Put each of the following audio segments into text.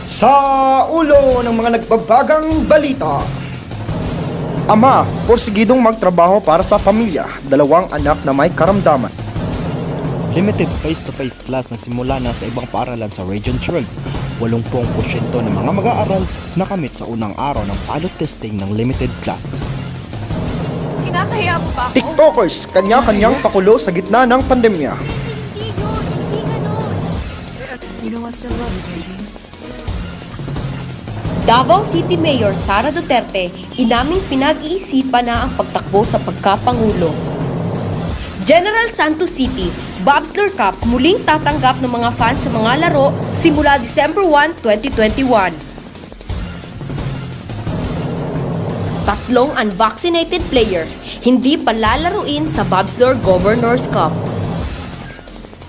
Sa ulo ng mga nagbabagang balita, ama, porsigidong magtrabaho para sa pamilya, dalawang anak na may karamdaman. Limited face-to-face class nagsimula na sa ibang paaralan sa Region 12. 80% ng mga mag-aaral nakamit sa unang araw ng pilot testing ng limited classes. Kinakahiya mo ba ako? TikTokers, kanya-kanyang pakulo sa gitna ng pandemya. Hindi yun, hindi ganun. You know what's the love, baby? Davao City Mayor Sara Duterte inaming pinag-iisipan na ang pagtakbo sa pagkapangulo. General Santos City, Bobsler Cup muling tatanggap ng mga fans sa mga laro simula December 1, 2021. Tatlong unvaccinated player hindi palalaruin sa Bobsler Governors Cup.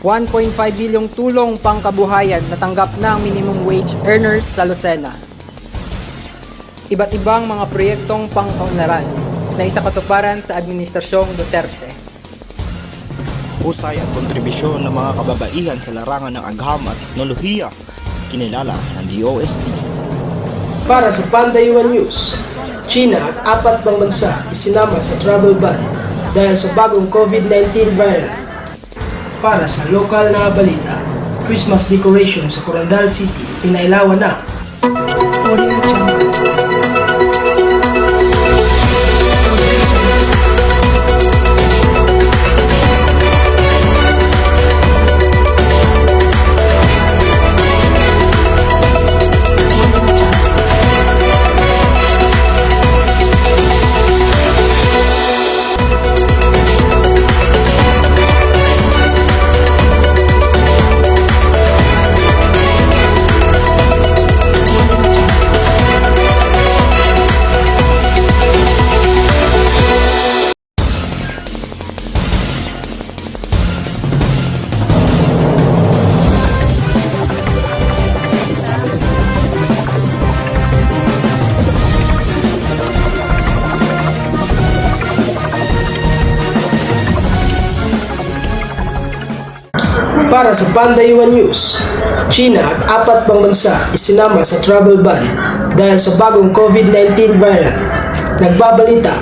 1.5 bilyong tulong pangkabuhayan natanggap ng minimum wage earners sa Lucena. Iba't ibang mga proyektong pangkaunlaran na isakatuparan sa Administrasyong Duterte. Husay at kontribusyon ng mga kababaihan sa larangan ng agham at teknolohiya, kinilala ng DOST. Para sa Panday One News, China at 4 pang bansa isinama sa travel ban dahil sa bagong COVID-19 variant. Para sa lokal na balita, Christmas decoration sa Corandal City pinailawan na. Para sa Panday One News, China at 4 pang bansa isinama sa travel ban dahil sa bagong COVID-19 variant. Nagbabalita,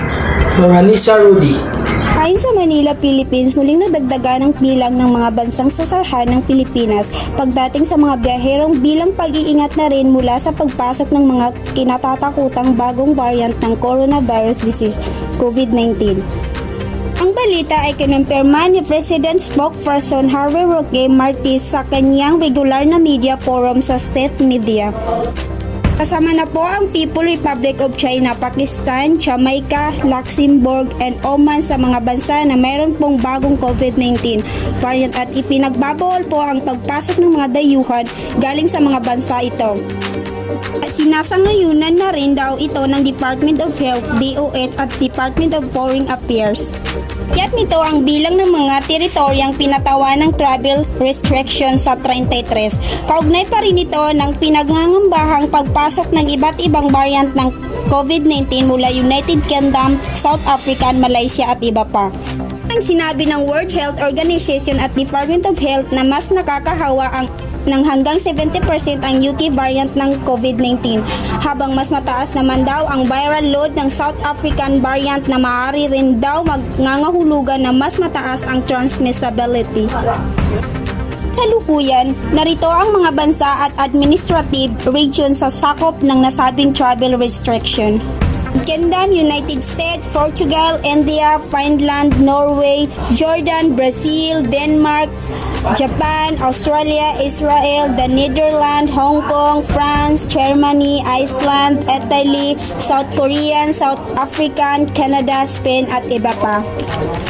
Maranisa Rudy. Ayon sa Manila, Philippines, muling nadagdagan ang bilang ng mga bansang sasarhan ng Pilipinas pagdating sa mga biyaherong bilang pag-iingat na rin mula sa pagpasok ng mga kinatatakutang bagong variant ng coronavirus disease, COVID-19. Ang balita ay kinumpirma ni President spokesperson Harvey Roque Martis sa kanyang regular na media forum sa state media. Kasama na po ang People Republic of China, Pakistan, Jamaica, Luxembourg, and Oman sa mga bansa na mayroon pong bagong COVID-19 variant at ipinagbabawal po ang pagpasok ng mga dayuhan galing sa mga bansa ito. Sinasangayunan na rin daw ito ng Department of Health, DOH at Department of Foreign Affairs. Kaya't nito ang bilang ng mga teritoryang pinatawan ng travel restrictions sa 33. Kaugnay pa rin ito ng pinagnangambahang pagpasok ng iba't ibang variant ng COVID-19 mula United Kingdom, South Africa, Malaysia at iba pa. Ang sinabi ng World Health Organization at Department of Health na mas nakakahawa ang ng hanggang 70% ang UK variant ng COVID-19, habang mas mataas naman daw ang viral load ng South African variant na maaari rin daw magngangahulugan na mas mataas ang transmissibility. Sa lukuyan, narito ang mga bansa at administrative region sa sakop ng nasabing travel restriction. Kingdom, United States, Portugal, India, Finland, Norway, Jordan, Brazil, Denmark, Japan, Australia, Israel, the Netherlands, Hong Kong, France, Germany, Iceland, Italy, South Korea, South African, Canada, Spain at iba pa.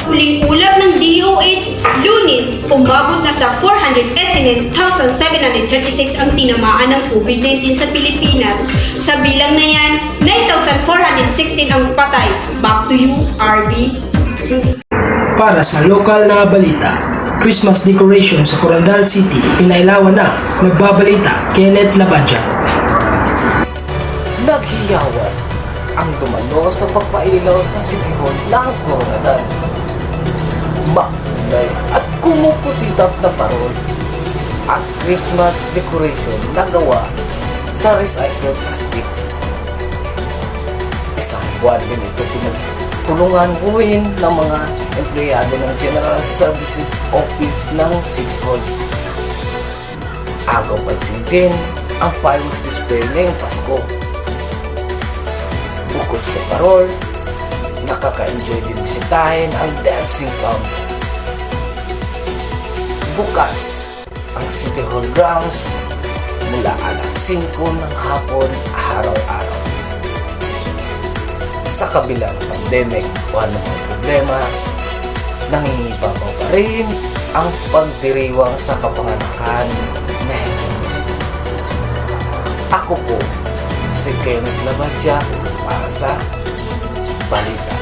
Huling ulat ng DOH, Lunes, umabot na sa 489,736 ang tinamaan ng COVID-19 sa Pilipinas. Sa bilang na yan, 9,416 ang patay. Back to you, RB. Para sa lokal na balita, Christmas decoration sa Corandal City pinailawan na. Nagbabalita, Kenneth Labadja. Naghiyawan ang dumalo sa pagpailaw sa City Hall ng Coronadal. Makulay at kumuputitap na parol at Christmas decoration na gawa sa recycled plastic. Isang buwan din ito pinagtulungan gawin ng mga empleyado ng General Services Office ng City Hall. Agaw pansin din ang fireworks display ngayong Pasko. Bukod sa parol, nakaka-enjoy din bisitahin ang dancing fountain. Bukas ang City Hall grounds mula alas 5 ng hapon araw-araw. Sa kabila ng pandemic o anumang problema, nangingibabaw pa rin ang pagdiriwang sa kapanganakan na Jesucristo. Ako po si Kenneth Labadja para sa Balita.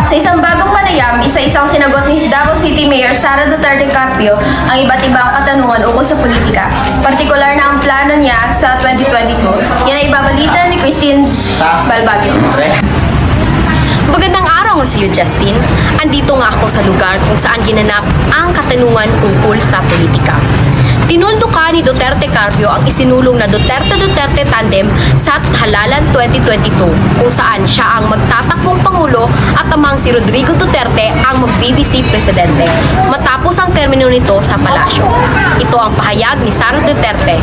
Sa isang bagong panayam, isa-isang sinagot ni Davao City Mayor Sara Duterte Carpio ang iba't ibang katanungan ukol sa politika. Partikular na ang plano niya sa 2022. Yan ay ibabalita ni Christine Balbagyo. Magandang araw nga sa iyo, Justin. Andito nga ako sa lugar kung saan ginanap ang katanungan tungkol sa politika. Tinuldo ka ni Duterte Carpio ang isinulong na Duterte-Duterte Tandem sa Halalan 2022 kung saan siya ang magtatakbong Pangulo at amang si Rodrigo Duterte ang mag-BBC Presidente matapos ang termino nito sa palasyo. Ito ang pahayag ni Sara Duterte.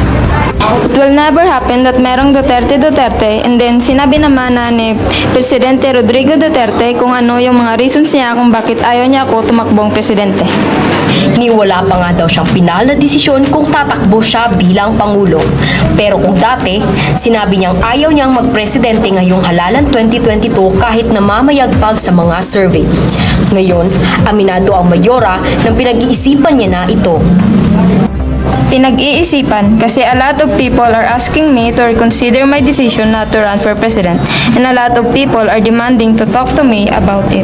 It will never happen that merong Duterte and then sinabi naman na ni Presidente Rodrigo Duterte kung ano yung mga reasons niya kung bakit ayaw niya ako tumakbong presidente. Niwala pa nga daw siyang pinal na desisyon kung tatakbo siya bilang Pangulo. Pero kung dati, sinabi niyang ayaw niyang magpresidente ngayong Halalan 2022 kahit namamayagpag sa mga survey. Ngayon, aminado ang mayora ng pinag-iisipan niya na ito. Pinag-iisipan kasi a lot of people are asking me to reconsider my decision not to run for president and a lot of people are demanding to talk to me about it.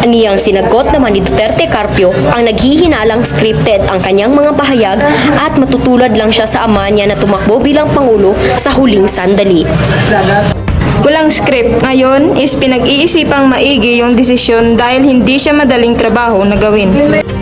Aniyang sinagot naman ni Duterte Carpio ang naghihinalang scripted ang kanyang mga pahayag at matutulad lang siya sa ama niya na tumakbo bilang Pangulo sa huling sandali. Walang script. Ngayon is pinag-iisipang maigi yung desisyon dahil hindi siya madaling trabaho na gawin.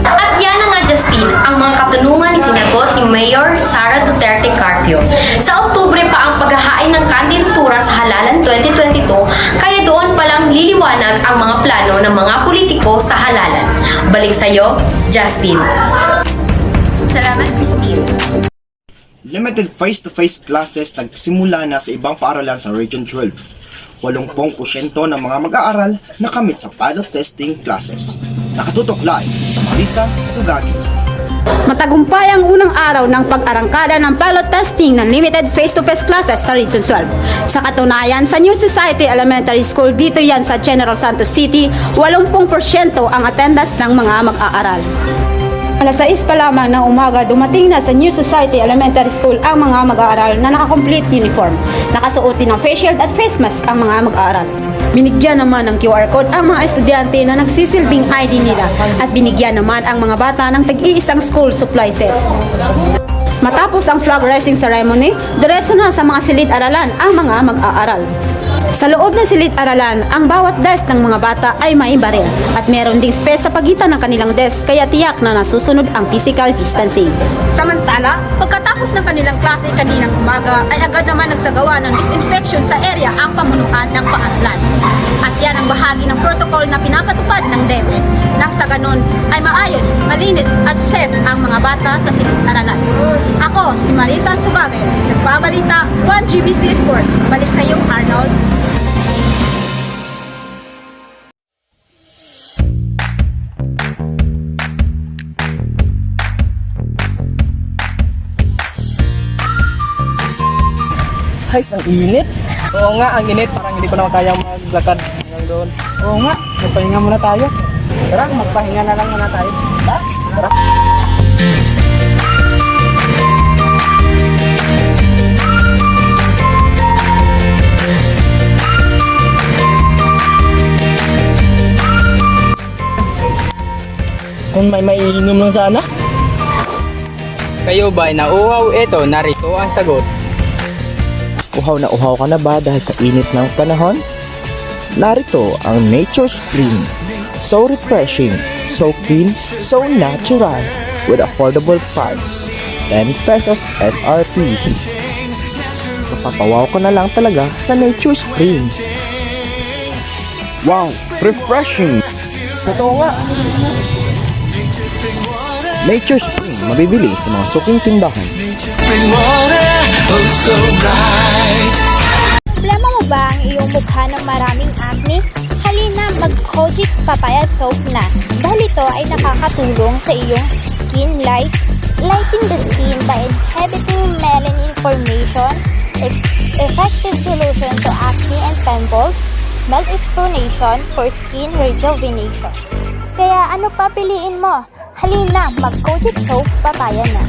At yan na nga, Justin, ang mga katanungan ni sinagot ni Mayor Sara Duterte Carpio. Sa Oktubre pa ang paghahain ng kandidatura sa Halalan 2022, kaya doon palang liliwanag ang mga plano ng mga politiko sa Halalan. Balik sa'yo, Justin. Salamat, Christine. Limited face-to-face classes nagsimula na sa ibang paaralan sa Region 12. 80% ng mga mag-aaral nakamit sa pilot testing classes. Nakatutok live sa Marisa Sugagi. Matagumpay ang unang araw ng pag-arangkada ng pilot testing ng limited face-to-face classes sa Region 12. Sa katunayan, sa New Society Elementary School dito yan sa General Santos City, 80% ang attendance ng mga mag-aaral. Alas 6 pa lamang ng umaga, dumating na sa New Society Elementary School ang mga mag-aaral na naka-complete uniform. Nakasuot din ng face shield at face mask ang mga mag-aaral. Binigyan naman ng QR code ang mga estudyante na nagsisilbing ID nila at binigyan naman ang mga bata ng tag-iisang school supply set. Matapos ang flag raising ceremony, diretso na sa mga silid-aralan ang mga mag-aaral. Sa loob ng silid-aralan, ang bawat desk ng mga bata ay may baril at meron ding space sa pagitan ng kanilang desk kaya tiyak na nasusunod ang physical distancing. Samantala, pagkatapos ng kanilang klase kaninang umaga ay agad naman nagsagawa ng disinfection sa area ang pamunuan ng paaralan. At yan ang bahagi ng protocol na pinapatupad ng DepEd. Nang sa ganon ay maayos, malinis at safe ang mga bata sa silid-aralan. Ako, si Marisa Sugage, nagbabalita, 1GBC Report. Balik sa iyo, Arnold. Ay, ang init. Oo nga, ang init. Parang hindi ko na kayang maglakad hanggang doon. Oo nga, magpahinga muna tayo. Tara, magpahinga na lang muna tayo. Tara. Kung may maiinom lang sana. Kayo ba ay nauhaw? Ito, narito ang sagot. Uhaw na uhaw ka na ba dahil sa init ng panahon? Narito ang Nature Spring. So refreshing, so clean, so natural, with affordable price. 10 pesos SRP. Napapawaw ko na lang talaga sa Nature Spring. Wow, refreshing! Totoo nga. Nature Spring, mabibili sa mga suking tindahan. Problema mo ba ang iyong mukha ng maraming acne? Halina, mag-Kojic Papaya Soap na dahil ito ay nakakatulong sa iyong skin lighting the skin by inhibiting melanin formation, effective solution to acne and pimples, mild explanation for skin rejuvenation. Kaya ano pa piliin mo? Halina, mag-Kojic Soap Papaya na.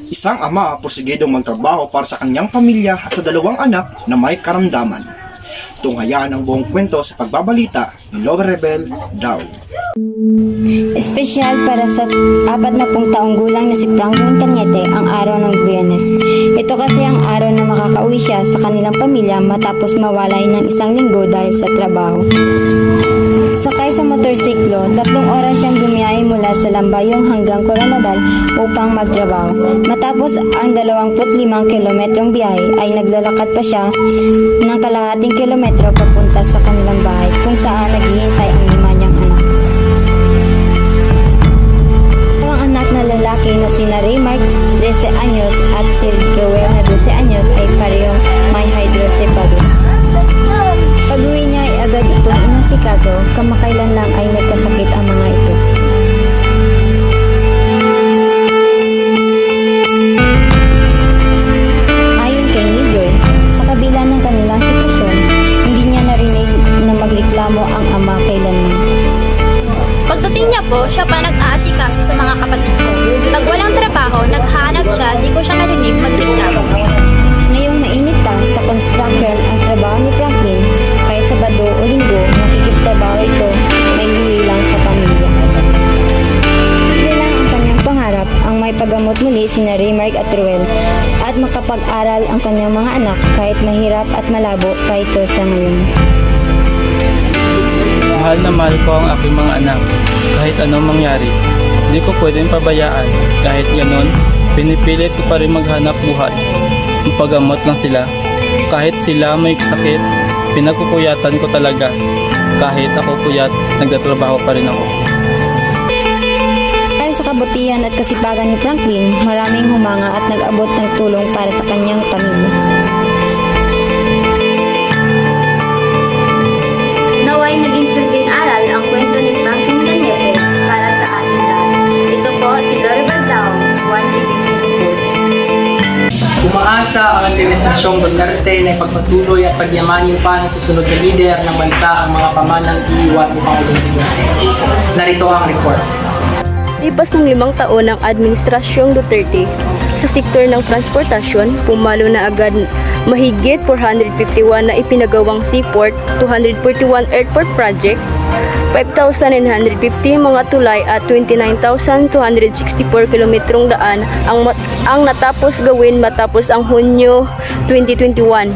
Isang ama porsigidong magtrabaho para sa kanyang pamilya at sa 2 anak na may karamdaman. Tunghayan ang buong kwento sa pagbabalita ni Lover Rebel Daw. Espesyal para sa 40 taong gulang na si Franklin Cañete ang araw ng Biyernes. Ito kasi ang araw na makakauwi siya sa kanilang pamilya matapos mawalay ng 1 linggo dahil sa trabaho. Sakay sa motorsiklo, 3 oras siyang bumiyahe mula sa Lambayong hanggang Coronadal upang magtrabaho. Matapos ang 25 kilometrong biyahe ay naglalakad pa siya ng kalahating kilometro papunta sa kanilang bahay kung saan naghihintay ang 5 niyang anak. Ang anak na lalaki na sina Raymark, 13 anyos at si Roel na 12 anyos ay parehong may hydrocephalus. Pag-uwi niya ay agad itong inasikaso, kamakailan lang ay nagkasakit ang mga ito. Ayon kay Nijoy, sa kabila ng kanilang sitwasyon, hindi niya narinig na magreklamo ang ama kailanman. Pagdating niya po, siya pa nag-aasikaso sa mga kapatid ko. Pag walang trabaho, naghahanap siya, di ko siya narinig magreklamo. Ngayong mainit pa sa construction ang trabaho ni Franklin, kahit Sabado o Linggo, nakikiptrabaho ito, may uwi lang sa pamilya. Hindi lang ang kanyang pangarap ang may paggamot muli sina Raymark at Ruel at makapag-aral ang kanyang mga anak kahit mahirap at malabo pa ito sa ngayon. Mahal na mahal ko ang aking mga anak. Kahit anong mangyari, hindi ko pwedeng pabayaan. Kahit ganon, pinipilit ko pa rin maghanap buhay. Mapagamot lang sila. Kahit sila may sakit, pinagkukuyatan ko talaga. Kahit ako puyat, nagtatrabaho pa rin ako. Dahil sa kabutihan at kasipagan ni Franklin, maraming humanga at nag-abot ng tulong para sa kanyang pamilya. Naway naging silbing aral ang kwento ni Franklin Cañete para sa ating lahat. Ito po si Loribel Daong, 1GBC Report. Umaasa ang Administrasyong Duterte na ipagpatuloy at pagyamanin pa ng susunod na lider ng bansa ang mga pamanang iiwan ni Pangulong Duterte. Narito ang report. Lipas ng 5 taon ng Administrasyong Duterte, sa sektor ng transportasyon, pumalo na agad mahigit 451 na ipinagawang seaport, 241 airport project, 5,950 mga tulay at 29,264 kilometrong daan ang natapos gawin matapos ang Hunyo 2021.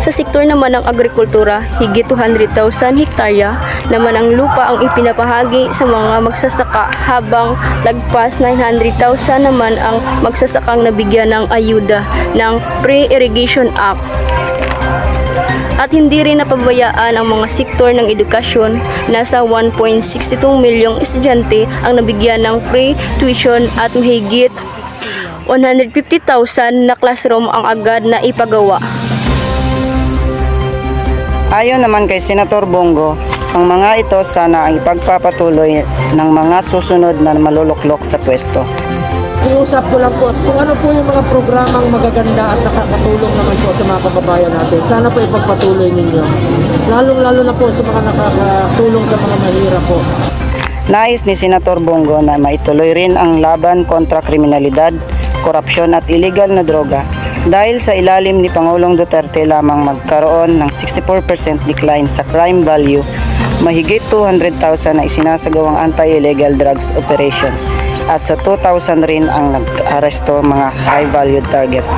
Sa sektor naman ng agrikultura, higit 200,000 hektarya naman ang lupa ang ipinapahagi sa mga magsasaka habang lagpas 900,000 naman ang magsasakang nabigyan ng ayuda ng Pre-Irrigation Act. At hindi rin napabayaan ang mga sektor ng edukasyon. Nasa 1.62 milyong estudyante ang nabigyan ng pre-tuition at mahigit 150,000 na classroom ang agad na ipagawa. Ayon naman kay Senator Bongo, ang mga ito sana ang ipagpapatuloy ng mga susunod na maluluklok sa pwesto. Iusap ko lang po kung ano po yung mga programang magaganda at nakakatulong naman po sa mga kababayan natin. Sana po ipagpatuloy ninyo. Lalong-lalo na po sa mga nakakatulong sa mga mahirap po. Nais ni Senator Bongo na maituloy rin ang laban kontra kriminalidad, korupsyon at illegal na droga. Dahil sa ilalim ni Pangulong Duterte lamang magkaroon ng 64% decline sa crime value, mahigit 200,000 na isinasagawang anti-illegal drugs operations at sa 2,000 rin ang nag-aresto mga high-value targets.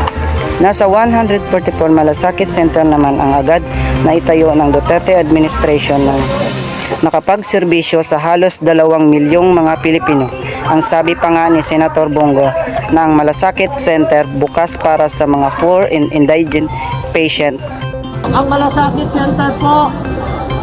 Nasa 144 malasakit center naman ang agad na itayo ng Duterte administration na nakapagserbisyo sa halos 2 milyong mga Pilipino. Ang sabi pa nga ni Senator Bongo na ang malasakit center bukas para sa mga poor and indigent patient. Ang malasakit center po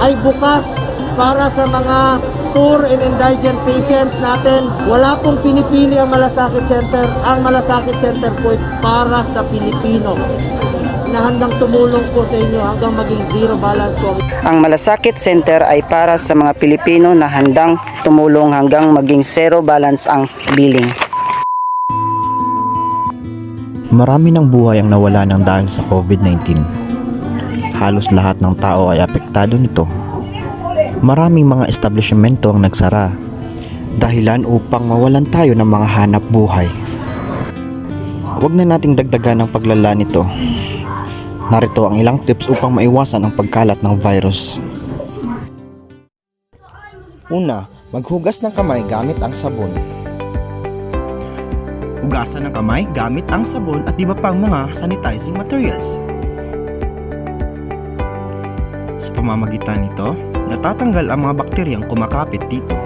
ay bukas para sa mga poor and indigent patients natin. Wala pong pinipili ang malasakit center. Ang malasakit center po ay para sa Pilipino na handang tumulong po sa inyo hanggang maging zero balance po. Ang malasakit center ay para sa mga Pilipino na handang tumulong hanggang maging zero balance ang billing. Marami ng buhay ang nawala ng dahil sa COVID-19. Halos lahat ng tao ay apektado nito. Maraming mga establishmento ang nagsara, dahilan upang mawalan tayo ng mga hanap buhay. Huwag na nating dagdagan ang paglala nito. Narito ang ilang tips upang maiwasan ang pagkalat ng virus. Una, maghugas ng kamay gamit ang sabon. Hugasan ng kamay gamit ang sabon at iba pang mga sanitizing materials. Sa pamamagitan nito, natatanggal ang mga bakteryang kumakapit dito.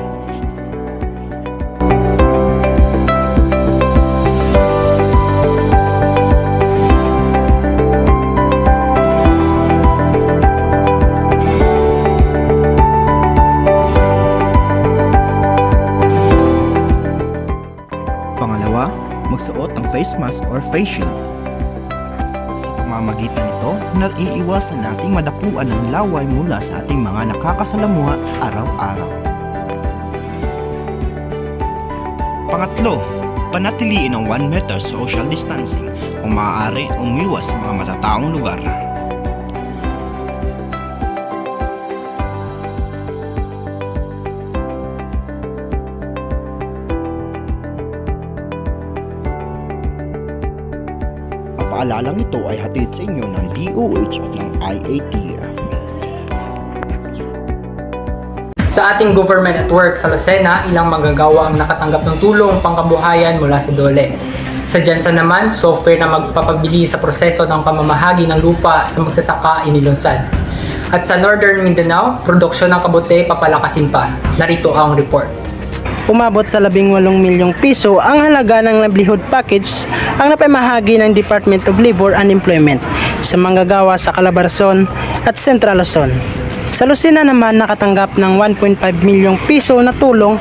Pangalawa, magsuot ng face mask or face shield. Sa pamamagitan nito, naiiwasan nating madapuan ng laway mula sa ating mga nakakasalamuha araw-araw. Pangatlo, panatiliin ang 1 meter social distancing kung maaari umiwas sa mga matataong lugar. Ang paalalang ito ay hatid sa inyo ng DOH at ng IATF. Sa ating government at work sa Lucena, ilang manggagawa ang nakatanggap ng tulong pangkabuhayan mula sa DOLE. Sa Jensen naman, software na magpapabili sa proseso ng pamamahagi ng lupa sa magsasaka inilunsad. At sa Northern Mindanao, produksyon ng kabute papalakasin pa. Narito ang report. Umabot sa 18 milyong piso ang halaga ng livelihood package ang napamahagi ng Department of Labor and Employment sa manggagawa sa Calabarzon at Central Luzon. Sa Lucena naman nakatanggap ng 1.5 milyong piso na tulong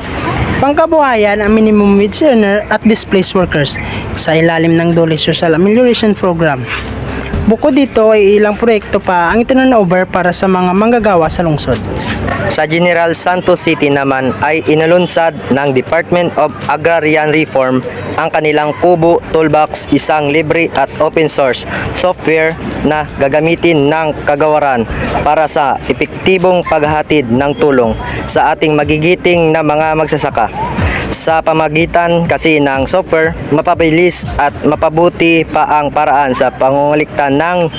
pangkabuhayan ang minimum wage earner at displaced workers sa ilalim ng DOLE Social Amelioration Program. Bukod dito ay ilang proyekto pa ang itinurnover para sa mga manggagawa sa lungsod. Sa General Santos City naman ay inalunsad ng Department of Agrarian Reform ang kanilang Kubo Toolbox, isang libre at open source software na gagamitin ng kagawaran para sa epektibong paghahatid ng tulong sa ating magigiting na mga magsasaka. Sa pamagitan kasi ng software, mapabilis at mapabuti pa ang paraan sa pangungulikta ng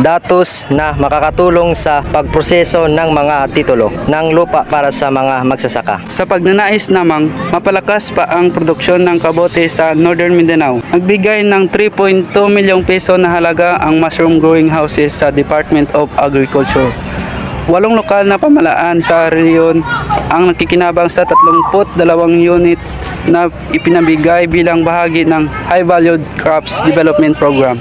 datos na makakatulong sa pagproseso ng mga titulo ng lupa para sa mga magsasaka. Sa pagnanais namang mapalakas pa ang produksyon ng kabote sa Northern Mindanao, nagbigay ng 3.2 milyong peso na halaga ang mushroom growing houses sa Department of Agriculture. 8 lokal na pamalaan sa rehiyon ang nakikinabang sa 32 units na ipinabigay bilang bahagi ng High Valued Crops Development Program.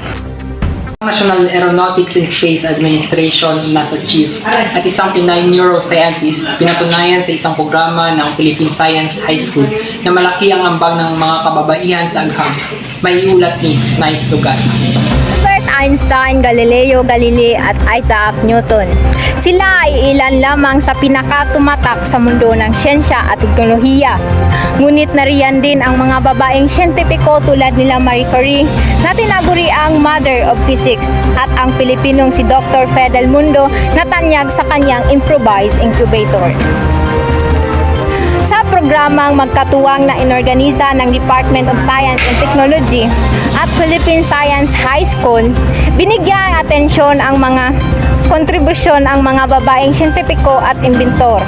National Aeronautics and Space Administration nasa chief at isang Pinay neuroscientist pinatunayan sa isang programa ng Philippine Science High School na malaki ang ambag ng mga kababaihan sa agham. May iulat ni Nice Lugar. Einstein, Galileo Galilei at Isaac Newton. Sila ay ilan lamang sa pinakatumatak sa mundo ng siyensya at teknolohiya. Ngunit nariyan din ang mga babaeng siyentipiko tulad nila Marie Curie na tinaguri ang Mother of Physics at ang Pilipinong si Dr. Fidel Mundo na tanyag sa kanyang improvised incubator. Sa programang magkatuwang na inorganisa ng Department of Science and Technology at Philippine Science High School, binigyan atensyon ang mga kontribusyon ang mga babaeng siyentipiko at inventor.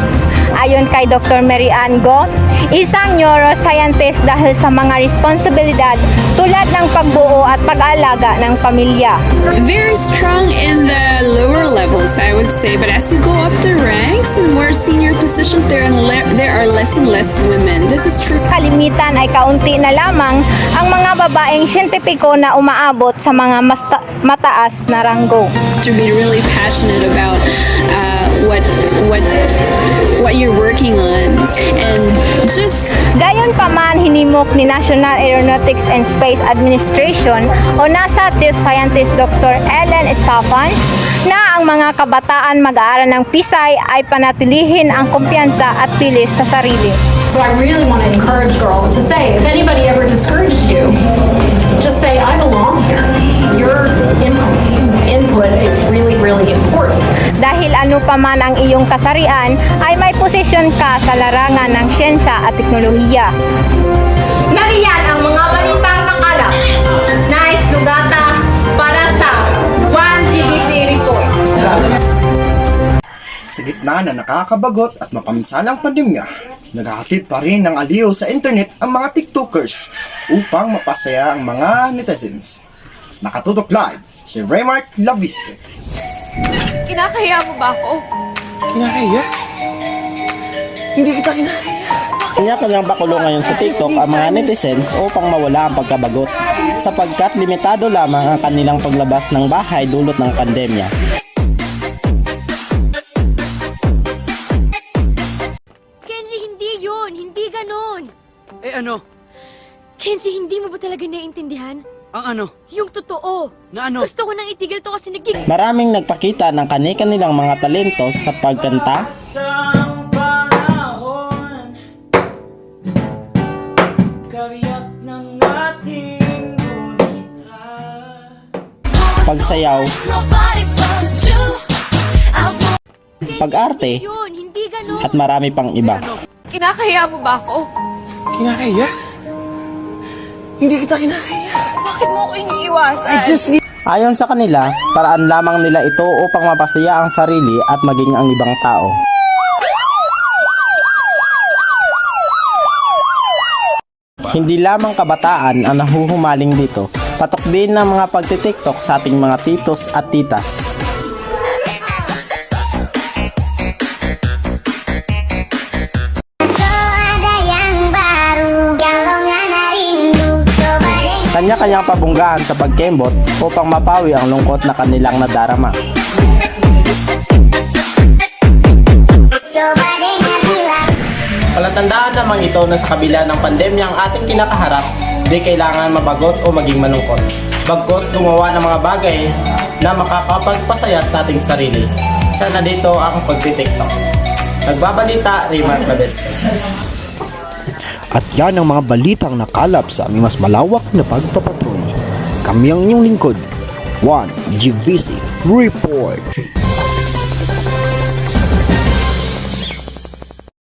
Ayon kay Dr. Mary Ann Go, isang neuroscientist dahil sa mga responsibilidad tulad ng pagbuo at pag-aalaga ng pamilya. Very strong in the lower levels, I would say, but as you go up the ranks and more senior positions, there are less and less women. This is true. Kalimitan ay kaunti na lamang ang mga babaeng siyentipiko na umaabot sa mga mataas na ranggo. To be really passionate about what you're working on, and just gayon pa man, hinimok ni National Aeronautics and Space Administration o NASA Chief Scientist Dr. Ellen Stefan na ang mga kabataan mag-aaral ng Pisay ay panatilihin ang kumpiyansa at tilis sa sarili. So I really want to encourage girls to say, if anybody ever discouraged you, just say, I belong here. Your input is really, really important. Dahil ano pa man ang iyong kasarian, ay may posisyon ka sa larangan ng siyensya at teknolohiya. Nariyan ang mga balitang nakalap. Nice Lugata para sa 1GBC Report. Sa gitna na nakakabagot at mapaminsalang pandemya, naghahatid pa rin ng aliw sa internet ang mga TikTokers upang mapasaya ang mga netizens. Nakatutok live si Raymart Laviste. Kinakaya mo ba ako? Kinakaya? Hindi kita kinakaya. Kanya-kanyang pakulo ngayon sa TikTok ang mga netizens upang mawala ang pagkabagot sapagkat limitado lamang ang kanilang paglabas ng bahay dulot ng pandemya. Kenji, hindi yun! Hindi ganon! Eh ano? Kenji, hindi mo ba talaga naiintindihan? Ang ano? Yung totoo! Na ano? Gusto ko nang itigil to kasi Maraming nagpakita ng kani-kanilang mga talento sa pagkanta, pagsayaw, pag-arte, at marami pang iba. Kinakaya mo ba ako? Kinakaya? Hindi kita kinakaya. Bakit mo ako iniiwasan? Ayon sa kanila, paraan lamang nila ito upang mapasaya ang sarili at maging ang ibang tao. Hindi lamang kabataan ang nahuhumaling dito, patok din ng mga pagtitiktok sa ating mga titos at titas. Kanya-kanyang pabunggaan sa pagkembot upang mapawi ang lungkot na kanilang nadarama. Palatandaan naman ito na sa kabila ng pandemya ang ating kinakaharap, di kailangan mabagot o maging malungkot. Bagkus gumawa ng mga bagay na makakapagpasaya sa ating sarili. Isa na dito ang pagtitiktok. Nagbabalita, Raymart Laviste. At yan ang mga balitang nakalap sa aming mas malawak na pagpapatrol. Kami ang inyong lingkod, 1GBC Report.